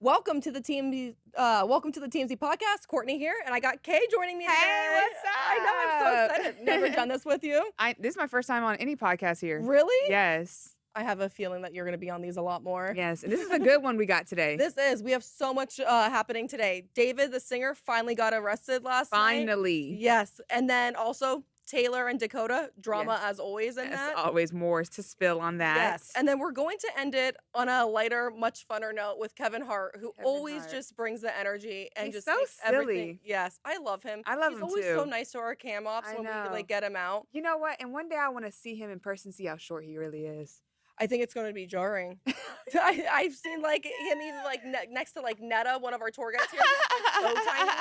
Welcome to the TMZ podcast. Courtney here, and I got Kay joining me today. Hey, what's up? I know, I'm so excited. Never done this with you. This is my first time on any podcast here. Really? Yes. I have a feeling that you're going to be on these a lot more. Yes, and this is a good one we got today. We have so much happening today. David, the singer, finally got arrested last night. Finally. Yes, and then also Taylor and Dakota, drama as always in that. Always more to spill on that. Yes, and then we're going to end it on a lighter, much funner note with Kevin Hart, who always just brings the energy and He's just so makes silly. everything. Yes, I love him. I love He's him always too. so nice to our cam ops when we get him out. You know what? And one day I want to see him in person, see how short he really is. I think it's going to be jarring. I've seen him even next to Netta, one of our tour guides here, so tiny,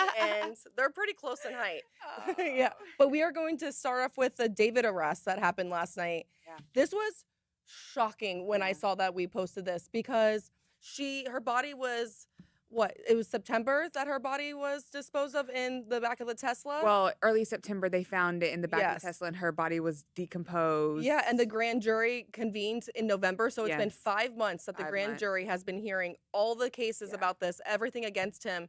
and they're pretty close in height. Oh. Yeah, but we are going to start off with the David arrest that happened last night. Yeah. This was shocking when I saw that we posted this because her body was. It was September that her body was disposed of in the back of the Tesla? Well, early September, they found it in the back of the Tesla, and her body was decomposed. Yeah, and the grand jury convened in November, so it's been 5 months that the grand jury has been hearing all the cases about this, everything against him.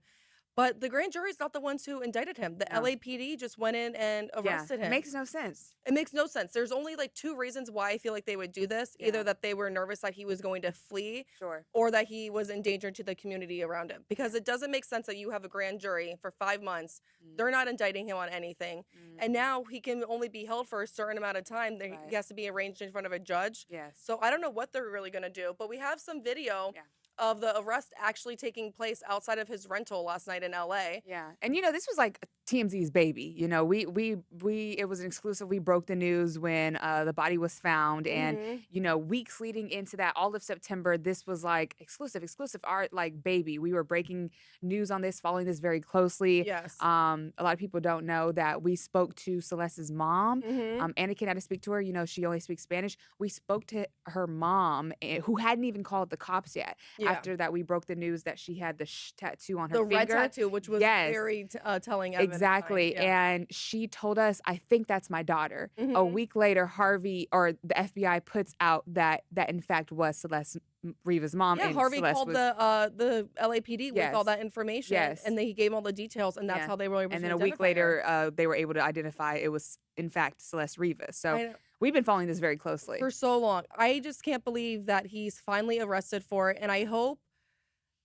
But the grand jury is not the ones who indicted him. The LAPD just went in and arrested him. It makes no sense. It makes no sense. There's only two reasons why I feel like they would do this. Either that they were nervous that he was going to flee, or that he was in danger to the community around him. Because it doesn't make sense that you have a grand jury for 5 months. They're not indicting him on anything. And now he can only be held for a certain amount of time. He has to be arraigned in front of a judge. Yes. So I don't know what they're really going to do. But we have some video of the arrest actually taking place outside of his rental last night in LA. Yeah. And this was like TMZ's baby. It was an exclusive. We broke the news when the body was found, and weeks leading into that, all of September, this was like exclusive art, like baby. We were breaking news on this, following this very closely. Yes. A lot of people don't know that we spoke to Celeste's mom. Anakin had to speak to her. She only speaks Spanish. We spoke to her mom, who hadn't even called the cops yet. After that, we broke the news that she had the tattoo on her finger. The red tattoo, which was very telling evidence. Exactly. And she told us, I think that's my daughter. A week later, Harvey or the FBI puts out that in fact was Celeste Rivas' mom. Yeah, and Harvey Celeste called the LAPD with all that information. Yes. And then he gave all the details, and that's how they were able to identify. And then a week later, they were able to identify it was, in fact, Celeste Rivas. So we've been following this very closely. For so long. I just can't believe that he's finally arrested for it. And I hope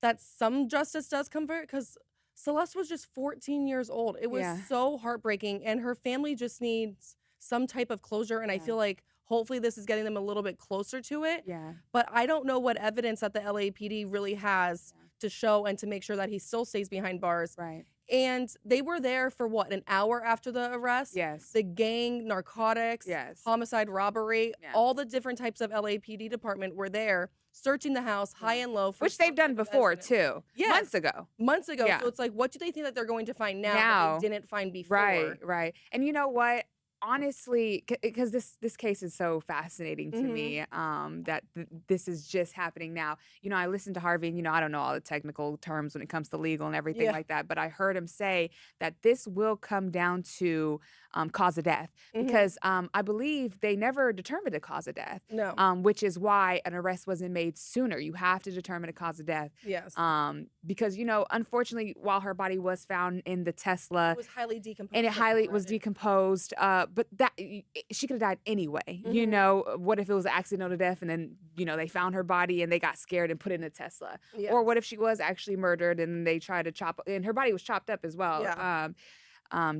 that some justice does come for it, because Celeste was just 14 years old. It was so heartbreaking, and her family just needs some type of closure. And I feel like hopefully this is getting them a little bit closer to it. Yeah. But I don't know what evidence that the LAPD really has to show and to make sure that he still stays behind bars. Right. And they were there for an hour after the arrest? Yes. The gang, narcotics, homicide, robbery, all the different types of LAPD department were there searching the house high and low. Which they've done before too. Yes. Months ago. So it's like, what do they think that they're going to find now that they didn't find before? Right. And you know what? Honestly, because this case is so fascinating to me, that this is just happening now. I listened to Harvey, and I don't know all the technical terms when it comes to legal and everything like that, but I heard him say that this will come down to cause of death, because I believe they never determined a cause of death. No. Which is why an arrest wasn't made sooner. You have to determine a cause of death. Yes. Because unfortunately, while her body was found in the Tesla, it was highly decomposed. And it was decomposed. But that she could have died anyway. What if it was an accidental death, and then they found her body and they got scared and put it in a Tesla? Or what if she was actually murdered and they tried to chop, and her body was chopped up as well?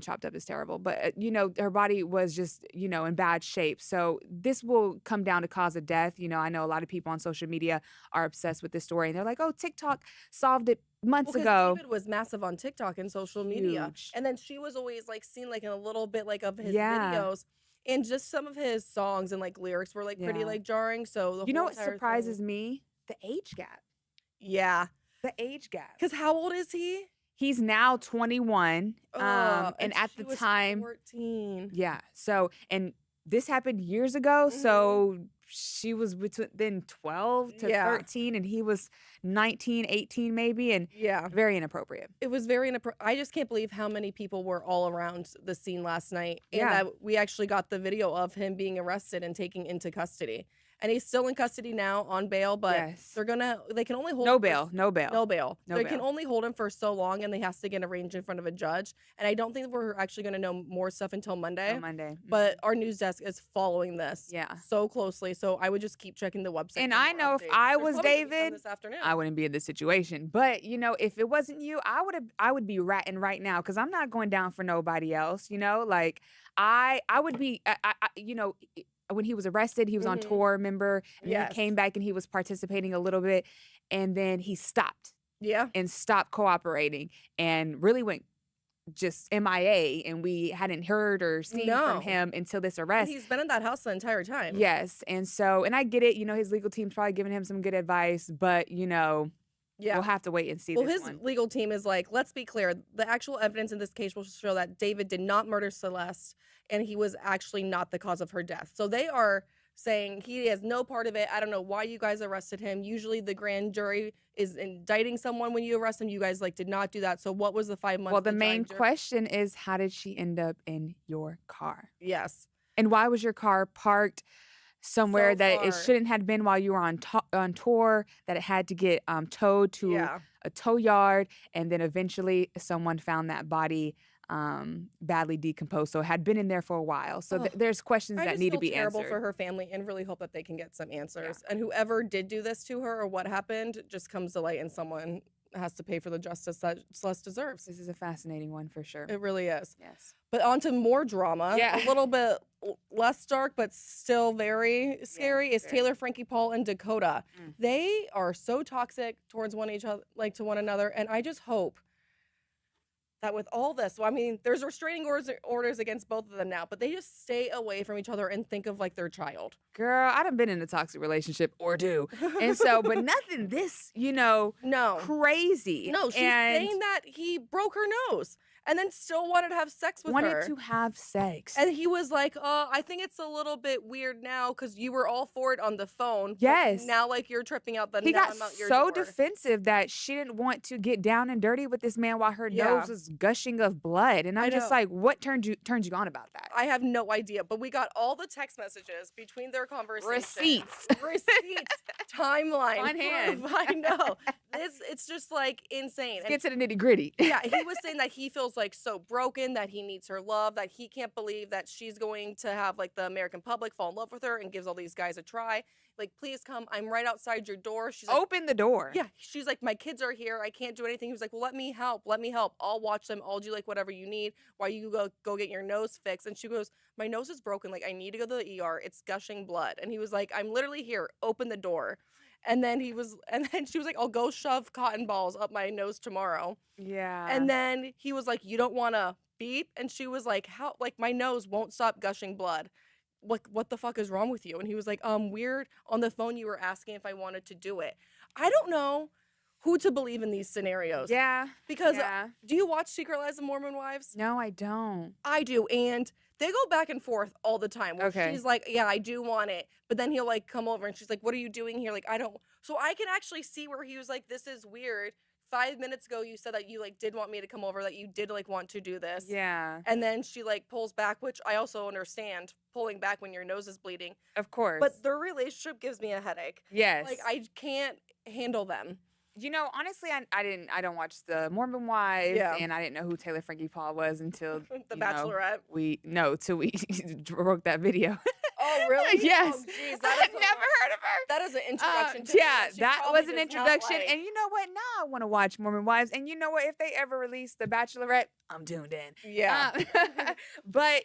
Chopped up is terrible, but her body was just in bad shape. So this will come down to cause of death. I know a lot of people on social media are obsessed with this story, and they're like, "Oh, TikTok solved it months ago." David was massive on TikTok and social media, and then she was always seen in a little bit of his videos, and just some of his songs and lyrics were pretty jarring. So the what surprises me? The age gap. Yeah, the age gap. Because how old is he? He's now 21, and at the time, 14. Yeah. So, and this happened years ago. So she was within 12 to 13, and he was 19, 18 maybe, and very inappropriate. It was very inappropriate. I just can't believe how many people were all around the scene last night, and that we actually got the video of him being arrested and taken into custody. and he's still in custody now on bail, but they can only hold no him bail. They can only hold him for so long, and they has to get arraigned in front of a judge. And I don't think we're actually going to know more stuff until Monday. But our news desk is following this so closely, so I would just keep checking the website. And I know if I was David, I wouldn't be in this situation. But you know, if it wasn't you, I would be ratting right now, because I'm not going down for nobody else. You know, like I would be. You know, when he was arrested, he was on tour, remember? And then he came back and he was participating a little bit, and then he stopped. And stopped cooperating and really went just MIA, and we hadn't heard or seen from him until this arrest. And he's been in that house the entire time. Yes. And so, and I get it, you know, his legal team's probably giving him some good advice, but you know, we'll have to wait and see. Well, his legal team is like, let's be clear, the actual evidence in this case will show that David did not murder Celeste, and he was actually not the cause of her death. So they are saying he has no part of it. I don't know why you guys arrested him. Usually the grand jury is indicting someone when you arrest them. You guys did not do that. So what was the 5 months? Well, the main question is, how did she end up in your car? Yes. And why was your car parked somewhere that it shouldn't have been while you were on tour, that it had to get towed to a tow yard, and then eventually someone found that body badly decomposed, so it had been in there for a while. So there's questions that need to be answered. Terrible for her family, and really hope that they can get some answers. And whoever did do this to her or what happened just comes to light, and someone has to pay for the justice that Celeste deserves. This is a fascinating one for sure. It really is. Yes. But on to more drama. A little bit less dark, but still very scary. Is Taylor, Frankie Paul, and Dakota. They are so toxic towards one another, and I just hope that with all this, well, I mean, there's restraining orders against both of them now, but they just stay away from each other and think of like their child. Girl, I done been in a toxic relationship, or do. And so, but nothing this, you know, crazy. No, she's saying that he broke her nose and then still wanted to have sex with her. Wanted to have sex. And he was like, I think it's a little bit weird now because you were all for it on the phone. Yes. Now, like, you're tripping out. He got so defensive that she didn't want to get down and dirty with this man while her nose was gushing of blood. And I'm just like, what turned you on about that? I have no idea. But we got all the text messages between their conversations. Receipts. Timeline. On hand. I know. It's just like insane. Let's get to the nitty gritty. He was saying that he feels like so broken, that he needs her love, that he can't believe that she's going to have like the American public fall in love with her and gives all these guys a try. Like, please come. I'm right outside your door. She's like, open the door. Yeah. She's like, my kids are here. I can't do anything. He was like, well, let me help. Let me help. I'll watch them. I'll do like whatever you need while you go get your nose fixed. And she goes, my nose is broken. Like, I need to go to the ER. It's gushing blood. And he was like, I'm literally here. Open the door. And then she was like, I'll go shove cotton balls up my nose tomorrow. Yeah. And then he was like, you don't want to beep? And she was like, how? Like, my nose won't stop gushing blood. What the fuck is wrong with you? And he was like, weird. On the phone, you were asking if I wanted to do it. I don't know who to believe in these scenarios. Yeah. Because do you watch Secret Lives of Mormon Wives? No, I don't. I do. And they go back and forth all the time. Where she's like, yeah, I do want it. But then he'll like come over and she's like, what are you doing here? Like, I don't. So I can actually see where he was like, this is weird. 5 minutes ago, you said that you like did want me to come over, that you did like want to do this. Yeah. And then she like pulls back, which I also understand, pulling back when your nose is bleeding. Of course. But their relationship gives me a headache. Yes. Like, I can't handle them. You know, honestly, I don't watch the Mormon Wives, and I didn't know who Taylor Frankie Paul was until The Bachelorette. Till we broke that video. Oh, really? Yes. Oh, geez, I've never heard of her. That is an introduction to that was an introduction. And you know what? Now I want to watch Mormon Wives. And you know what? If they ever release The Bachelorette, I'm tuned in. Yeah. But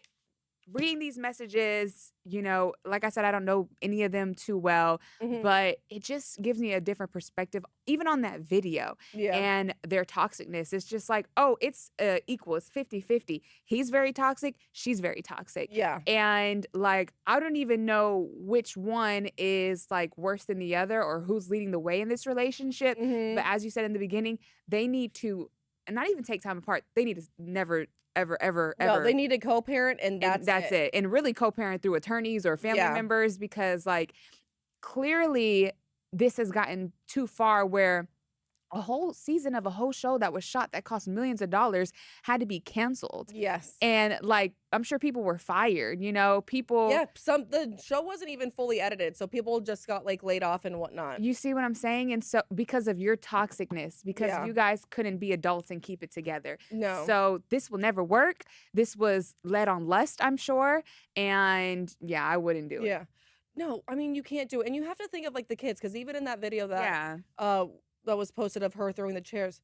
reading these messages, you know, like I said, I don't know any of them too well, but it just gives me a different perspective, even on that video and their toxicness. It's just like, oh, it's equal. It's 50-50. He's very toxic. She's very toxic. Yeah. And like, I don't even know which one is like worse than the other or who's leading the way in this relationship. But as you said in the beginning, they need to, and not even take time apart. They need to never ever. No, they need to co-parent, and that's it. And really co-parent through attorneys or family members, because like clearly this has gotten too far where a whole season of a whole show that was shot that cost millions of dollars had to be canceled. Yes. And like, I'm sure people were fired, people. Yeah, the show wasn't even fully edited, so people just got like laid off and whatnot. You see what I'm saying? And so because of your toxicness, because you guys couldn't be adults and keep it together. No. So this will never work. This was led on lust, I'm sure. And yeah, I wouldn't do it. Yeah. No, I mean, you can't do it. And you have to think of like the kids, because even in that video that that was posted of her throwing the chairs,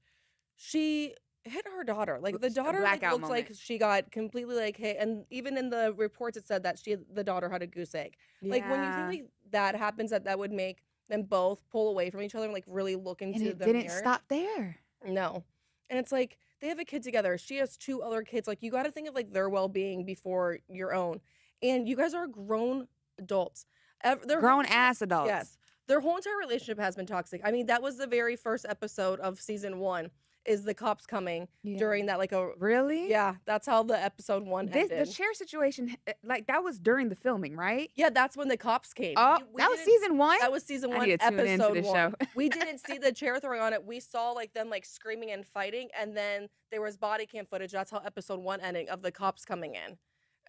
she hit her daughter. Like the daughter looks moment. like she got completely like hit. And even in the reports, it said that the daughter had a goose egg. Yeah. Like when you think like that happens, that would make them both pull away from each other and like really look into and the it didn't mirror. stop there. No. And it's like they have a kid together. She has 2 other kids. Like you got to think of like their well-being before your own. And you guys are grown adults. They're grown ass adults. Yes. Their whole entire relationship has been toxic. I mean, that was the very first episode of season 1 is the cops coming during that like a Really? Yeah, that's how the episode 1 ended. The chair situation, like that was during the filming, right? Yeah, that's when the cops came. Oh, that was season 1? That was season 1, I need to tune into episode this 1. show. We didn't see the chair throwing on it. We saw like them like screaming and fighting, and then there was body cam footage. That's how episode 1 ending of the cops coming in.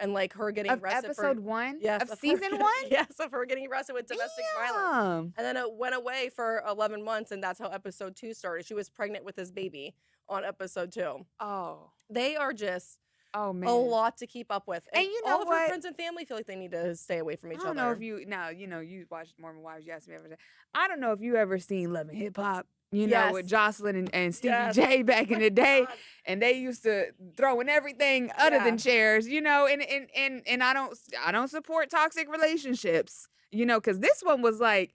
And like her getting arrested episode 1? Yes, of season 1? Yes, of her getting arrested with domestic violence. And then it went away for 11 months, and that's how episode 2 started. She was pregnant with his baby on episode 2. Oh. They are just man. a lot to keep up with. And you know all of her friends and family feel like they need to stay away from each other. I don't know if you you watched Mormon Wives, you asked me every day. I don't know if you ever seen Love and Hip Hop. With Jocelyn and Stevie J back in the day, and they used to throw in everything other than chairs, and I don't support toxic relationships, because this one was like,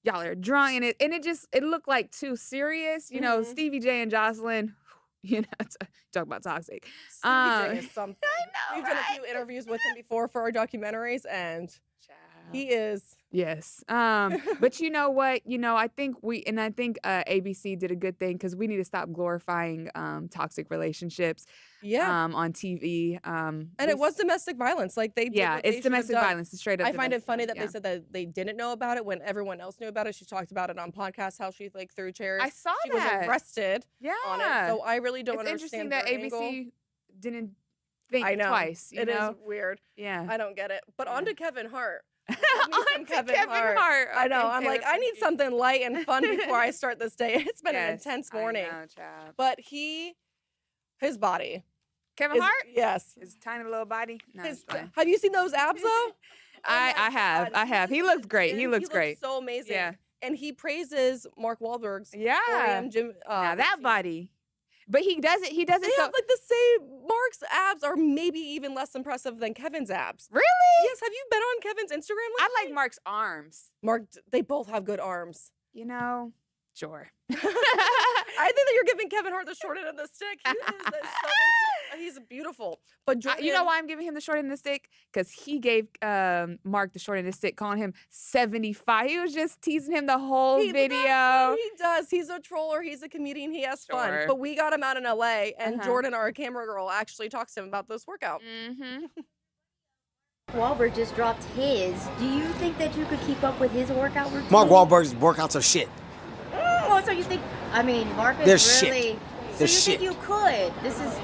y'all are drunk, and it looked like too serious, Stevie J and Jocelyn, talk about toxic. Stevie J is something. I know, We've done a few interviews with him before for our documentaries, and he is. Yes. But you know what? I think ABC did a good thing because we need to stop glorifying toxic relationships on TV. And it was domestic violence. Like they did what it's they domestic violence. It's straight up. I find it funny that they said that they didn't know about it when everyone else knew about it. She talked about it on podcasts, how she like threw chairs. I saw she was arrested on it. So I really don't understand. It's interesting that ABC didn't think twice. It is weird. Yeah. I don't get it. But on to Kevin Hart. Kevin Hart. I know. I'm like, I need something light and fun before I start this day. It's been an intense morning. I know, child. But his body. Kevin Hart? Yes. His tiny little body. No, have you seen those abs though? I have. He looks great. He looks great. So amazing. Yeah. And he praises Mark Wahlberg's Gym. Now that body. But he doesn't. They have like the same. Mark's abs are maybe even less impressive than Kevin's abs. Really? Yes. Have you been on Kevin's Instagram lately? I like Mark's arms. They both have good arms. Sure. I think that you're giving Kevin Hart the short end of the stick. He's beautiful. But Jordan, you know why I'm giving him the short end of the stick? Because he gave Mark the short end of the stick, calling him 75. He was just teasing him the whole video. He does. He's a troller. He's a comedian. He has fun. But we got him out in LA, and Jordan, our camera girl, actually talks to him about this workout. Wahlberg just dropped his. Do you think that you could keep up with his workout routine? Mark Wahlberg's workouts are shit. Oh, so you think? I mean, Mark is really. They're so you shit. think you could? This is.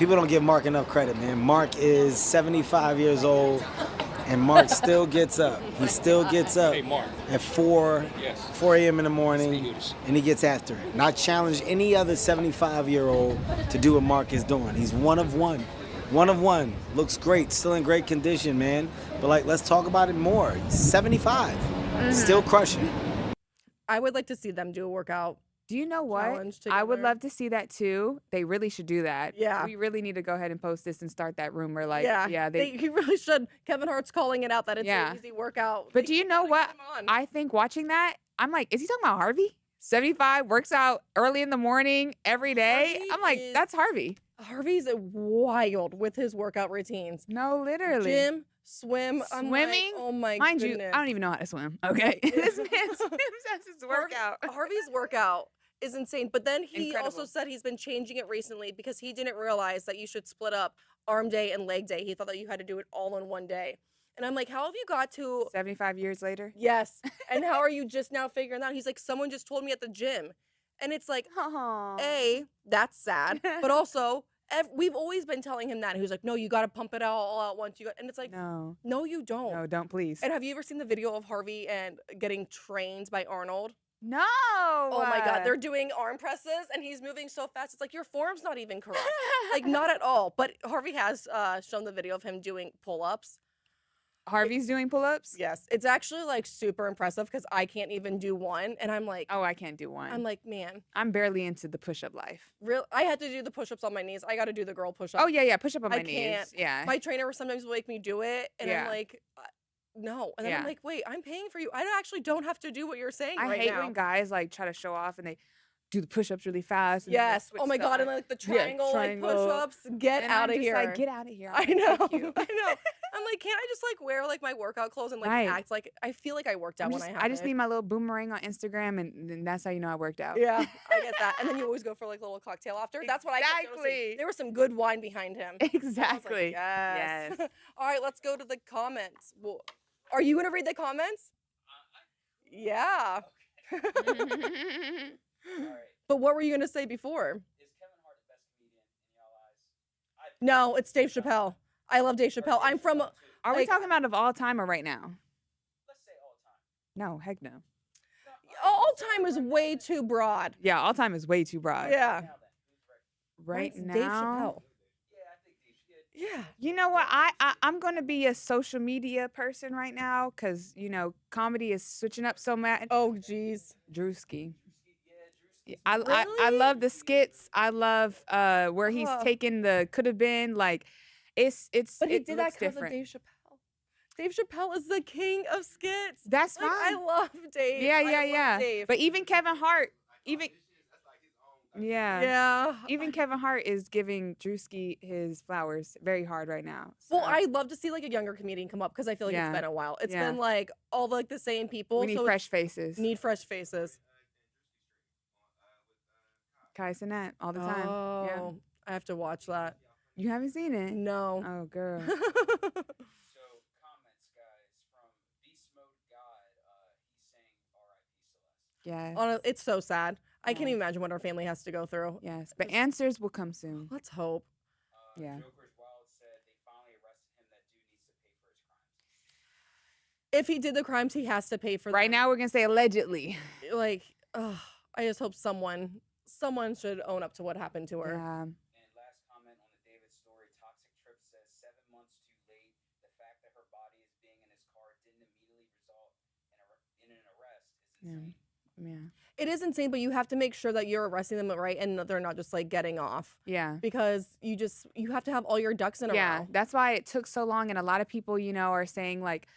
People don't give Mark enough credit, man. Mark is 75 years old, and Mark still gets up. He still gets up at 4 a.m. in the morning, and he gets after it. And I challenge any other 75-year-old to do what Mark is doing. He's one of one. One of one. Looks great. Still in great condition, man. But, let's talk about it more. He's 75. Still crushing. I would like to see them do a workout. Do you know what? I would love to see that too. They really should do that. Yeah. We really need to go ahead and post this and start that rumor. He really should. Kevin Hart's calling it out that it's an easy workout. But do you know what? I think watching that, I'm like, is he talking about Harvey? 75, works out early in the morning, every day. I'm like, that's Harvey. Harvey's wild with his workout routines. No, literally. Gym, swim. Swimming? Oh my Mind goodness. you, I don't even know how to swim. Okay. This man swims as his workout. Harvey's workout is insane. But then he also said he's been changing it recently because he didn't realize that you should split up arm day and leg day. He thought that you had to do it all in one day. And I'm like, how have you got to 75 years later? Yes. And how are you just now figuring that out? He's like, someone just told me at the gym. And it's like, Aw. that's sad, but also we've always been telling him that. He was like, no, you got to pump it out all at once. And it's like, no, you don't. No, don't please. And have you ever seen the video of Harvey and getting trained by Arnold? No. Oh my God, they're doing arm presses and he's moving so fast. It's like your form's not even correct. Like not at all. But Harvey has shown the video of him doing pull-ups. Harvey's doing pull-ups? Yes. It's actually like super impressive because I can't even do one. And I'm like, oh, I can't do one. I'm like, man. I'm barely into the push-up life. I had to do the push-ups on my knees. I got to do the girl push-up. Oh, yeah, push-up on my I knees. can't. Yeah. My trainer sometimes will make me do it. And I'm like, no. And then I'm like, wait, I'm paying for you. I actually don't have to do what you're saying right now. I hate when guys like try to show off and they do the push-ups really fast. Yes. Oh my God. And like the triangle, like push-ups. Get out of here. Like, get out of here. I know. I know. I'm like, can't I just like wear like my workout clothes and like act like I feel like I worked out when I have I just need my little boomerang on Instagram and that's how you know I worked out. Yeah, I get that. And then you always go for like a little cocktail after. That's what I kept noticing. There was some good wine behind him. Exactly. Like, yes. All right, let's go to the comments. Well, are you going to read the comments? Yeah. But what were you going to say before? Is Kevin Hart the best comedian in y'all eyes? No, it's Dave Chappelle. I love Dave Chappelle. I'm from. Are we talking about of all time or right now? Let's say all time. No, heck no. All time is way too broad. Yeah, all time is way too broad. Yeah. Right now. Dave Chappelle. Yeah. You know what? I'm going to be a social media person right now because, you know, comedy is switching up so much. Oh, geez. Drewski. I love the skits. I love where he's taken the could have been like But he did that because of Dave Chappelle. Dave Chappelle is the king of skits. That's fine. I love Dave. Yeah. Dave. But even Kevin Hart, even Kevin Hart is giving Drewski his flowers very hard right now. So. Well, I'd love to see like a younger comedian come up because I feel like it's been a while. It's been like all like the same people. We need fresh faces. Need fresh faces. Kai Cenat all the time. Oh, yeah. I have to watch that. You haven't seen it? No. Oh, girl. So comments, guys, from Beast Mode God. He's saying R.I.P. Celeste. Yeah. It's so sad. I can't even imagine what our family has to go through. Yes, but answers will come soon. Let's hope. Yeah. Joker's Wild said they finally arrested him. That dude needs to pay for his crimes. If he did the crimes, he has to pay for them. Right now, we're gonna say allegedly. Like, I just hope someone should own up to what happened to her. Yeah. And last comment on the David story, Toxic Trip says 7 months too late. The fact that her body is being in his car didn't immediately result in an arrest is insane. Yeah. It is insane, but you have to make sure that you're arresting them right and they're not just like getting off. Yeah. Because you have to have all your ducks in a row. Yeah. That's why it took so long. And a lot of people, you know, are saying like,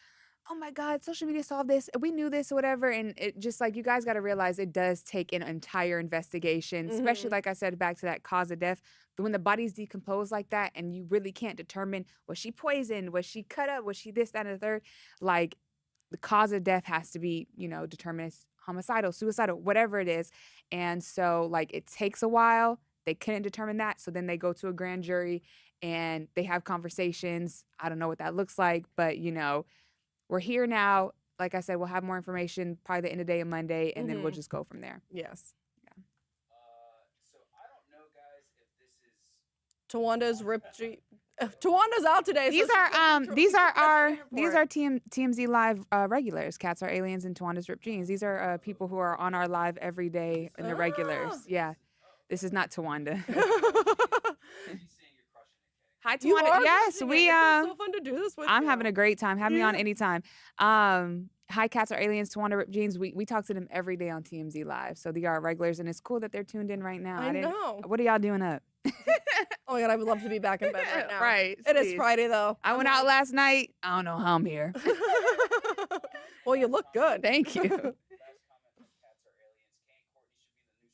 oh my God, social media solved this. We knew this or whatever. And it just like, you guys got to realize it does take an entire investigation, especially like I said, back to that cause of death. When the body's decomposed like that and you really can't determine, was she poisoned? Was she cut up? Was she this, that, and the third? Like the cause of death has to be, you know, determined as homicidal, suicidal, whatever it is. And so like it takes a while. They couldn't determine that. So then they go to a grand jury and they have conversations. I don't know what that looks like, but you know, we're here now. Like I said, we'll have more information probably the end of the day on Monday, and then we'll just go from there. Yes. Yeah. So I don't know, guys, if this is Tawanda's ripped. Tawanda's out today. These are TMZ live regulars. Cats Are Aliens and Tawanda's Ripped Jeans. These are people who are on our live every day in the regulars. Yeah. This is not Tawanda. Hi, Tawanda. Yes, we It's so fun to do this with I'm you. having a great time. Have me on anytime. Hi, Cats Are Aliens, Tawanda Ripped Jeans. We talk to them every day on TMZ Live. So they are regulars, and it's cool that they're tuned in right now. I know. What are y'all doing up? Oh my God, I would love to be back in bed right now. Right. It is Friday though. I went out last night. I don't know how I'm here. Well, you look good. Thank you. last comment from Cats Are Aliens. Kane Courtney should be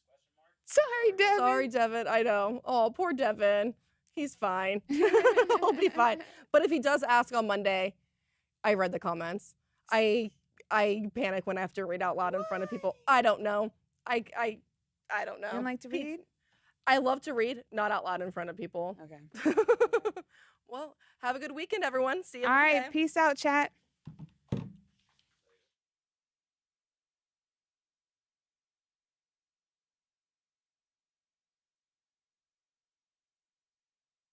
the new host? Sorry, Devin. Sorry, Devin. I know. Oh, poor Devin. He's fine. He'll be fine. But if he does ask on Monday, I read the comments. I panic when I have to read out loud in front of people. I don't know. I don't know. You don't like to read? I love to read, not out loud in front of people. Okay. Well, have a good weekend, everyone. See you All right. Monday. Peace out, chat.